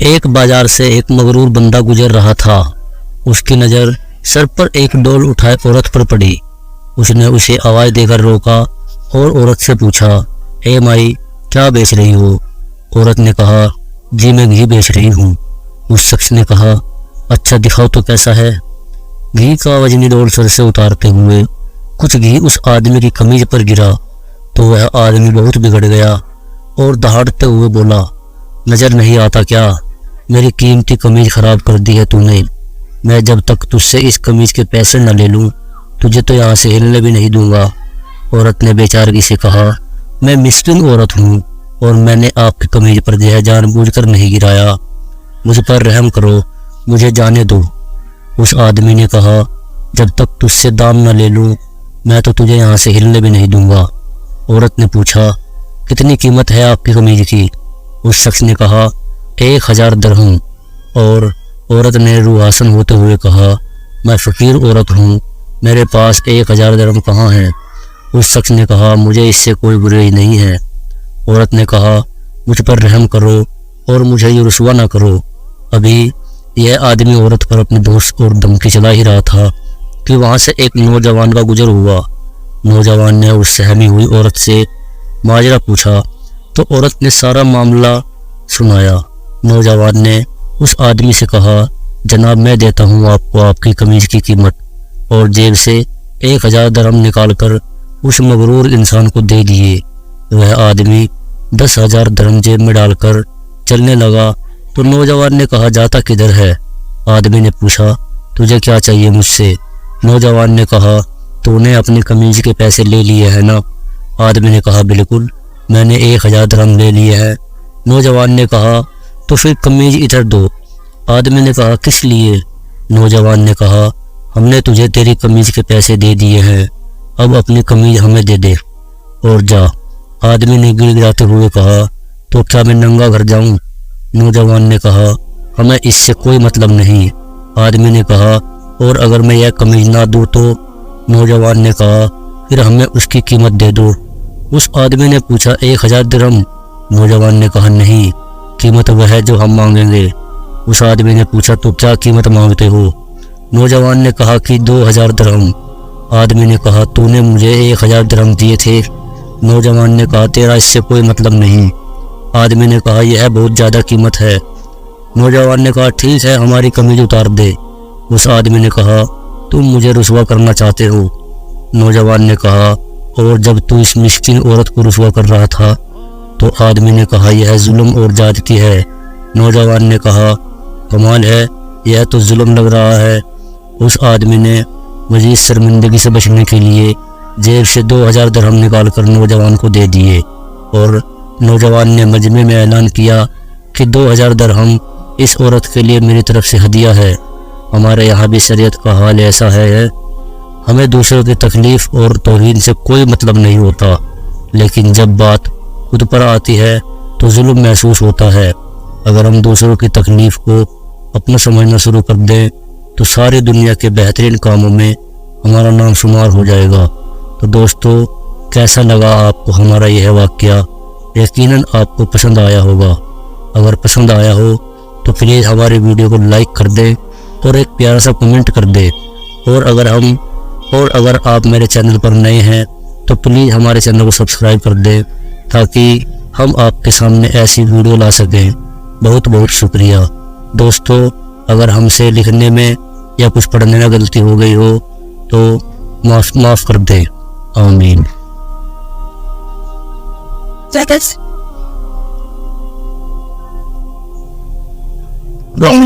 ایک بازار سے ایک مغرور بندہ گزر رہا تھا۔ اس کی نظر سر پر ایک ڈول اٹھائے عورت پر پڑی۔ اس نے اسے آواز دے کر روکا اور عورت سے پوچھا، اے مائی، کیا بیچ رہی ہو؟ عورت نے کہا، جی میں گھی بیچ رہی ہوں۔ اس شخص نے کہا، اچھا دکھاؤ تو کیسا ہے؟ گھی کا وزنی ڈول سر سے اتارتے ہوئے کچھ گھی اس آدمی کی قمیض پر گرا تو وہ آدمی بہت بگڑ گیا اور دہاڑتے ہوئے بولا، نظر نہیں آتا کیا؟ میری قیمتی قمیض خراب کر دی ہے تو نے۔ میں جب تک تجھ سے اس قمیض کے پیسے نہ لے لوں تجھے تو یہاں سے ہلنے بھی نہیں دوں گا۔ عورت نے بے چارگی سے کہا، میں مسکین عورت ہوں اور میں نے آپ کی قمیض پر جان بوجھ کر نہیں گرایا، مجھ پر رحم کرو، مجھے جانے دو۔ اس آدمی نے کہا، جب تک تجھ سے دام نہ لے لوں میں تو تجھے یہاں سے ہلنے بھی نہیں دوں گا۔ عورت نے پوچھا، کتنی قیمت ہے آپ کی قمیض کی؟ اس شخص نے کہا، 1000 درہم۔ اور عورت نے روحاسن ہوتے ہوئے کہا، میں فقیر عورت ہوں، میرے پاس 1000 درہم کہاں ہیں؟ اس شخص نے کہا، مجھے اس سے کوئی برائی نہیں ہے۔ عورت نے کہا، مجھ پر رحم کرو اور مجھے یہ رسوا نہ کرو۔ ابھی یہ آدمی عورت پر اپنے دوست اور دھمکی چلا ہی رہا تھا کہ وہاں سے ایک نوجوان کا گزر ہوا۔ نوجوان نے اس سہمی ہوئی عورت سے ماجرا پوچھا تو عورت نے سارا معاملہ سنایا۔ نوجوان نے اس آدمی سے کہا، جناب میں دیتا ہوں آپ کو آپ کی قمیض کی قیمت، اور جیب سے 1000 درہم نکال کر اس مغرور انسان کو دے دیے۔ وہ آدمی 10,000 درہم جیب میں ڈال کر چلنے لگا تو نوجوان نے کہا، جاتا کدھر ہے؟ آدمی نے پوچھا، تجھے کیا چاہیے مجھ سے؟ نوجوان نے کہا، تو نے اپنی قمیض کے پیسے لے لیے ہیں نا؟ آدمی نے کہا، بالکل، میں نے 1000 درہم لے لیے ہیں۔ نوجوان نے کہا، تو پھر قمیض ادھر دو۔ آدمی نے کہا، کس لیے؟ نوجوان نے کہا، ہم نے تجھے تیری قمیض کے پیسے دے دیے ہیں، اب اپنی قمیض ہمیں دے دے اور جا۔ آدمی نے گڑ گڑاتے ہوئے کہا، تو کیا میں ننگا گھر جاؤں؟ نوجوان نے کہا، ہمیں اس سے کوئی مطلب نہیں۔ آدمی نے کہا، اور اگر میں یہ قمیض نہ دوں تو؟ نوجوان نے کہا، پھر ہمیں اس کی قیمت دے دو۔ اس آدمی نے پوچھا، 1000 درہم؟ نوجوان نے کہا، نہیں، قیمت وہ ہے جو ہم مانگیں گے۔ اس آدمی نے پوچھا، تو کیا قیمت مانگتے ہو؟ نوجوان نے کہا کہ 2000 درہم۔ آدمی نے کہا، تو نے مجھے 1000 درہم دیے تھے۔ نوجوان نے کہا، تیرا اس سے کوئی مطلب نہیں۔ آدمی نے کہا، یہ بہت زیادہ قیمت ہے۔ نوجوان نے کہا، ٹھیک ہے، ہماری قمیض اتار دے۔ اس آدمی نے کہا، تم مجھے رسوا کرنا چاہتے ہو؟ نوجوان نے کہا، اور جب تو اس مسکین عورت کو رسوا کر رہا تھا؟ تو آدمی نے کہا، یہ ظلم اور زیادتی ہے۔ نوجوان نے کہا، کمال ہے، یہ تو ظلم لگ رہا ہے۔ اس آدمی نے مزید شرمندگی سے بچنے کے لیے جیب سے 2000 درہم نکال کر نوجوان کو دے دیے، اور نوجوان نے مجمع میں اعلان کیا کہ 2000 درہم اس عورت کے لیے میری طرف سے ہدیہ ہے۔ ہمارے یہاں بھی شریعت کا حال ایسا ہے، ہمیں دوسروں کی تکلیف اور توہین سے کوئی مطلب نہیں ہوتا، لیکن جب بات خود پر آتی ہے تو ظلم محسوس ہوتا ہے۔ اگر ہم دوسروں کی تکلیف کو اپنا سمجھنا شروع کر دیں تو ساری دنیا کے بہترین کاموں میں ہمارا نام شمار ہو جائے گا۔ تو دوستو، کیسا لگا آپ کو ہمارا یہ واقعہ؟ یقیناً آپ کو پسند آیا ہوگا۔ اگر پسند آیا ہو تو پلیز ہماری ویڈیو کو لائک کر دیں اور ایک پیارا سا کمنٹ کر دیں، اور اگر آپ میرے چینل پر نئے ہیں تو پلیز ہمارے چینل کو سبسکرائب کر دیں تاکہ ہم آپ کے سامنے ایسی ویڈیو لا سکیں۔ بہت بہت شکریہ دوستو۔ اگر ہم سے لکھنے میں یا کچھ پڑھنے میں غلطی ہو گئی ہو تو معاف کر دیں، آمین۔ Wrong.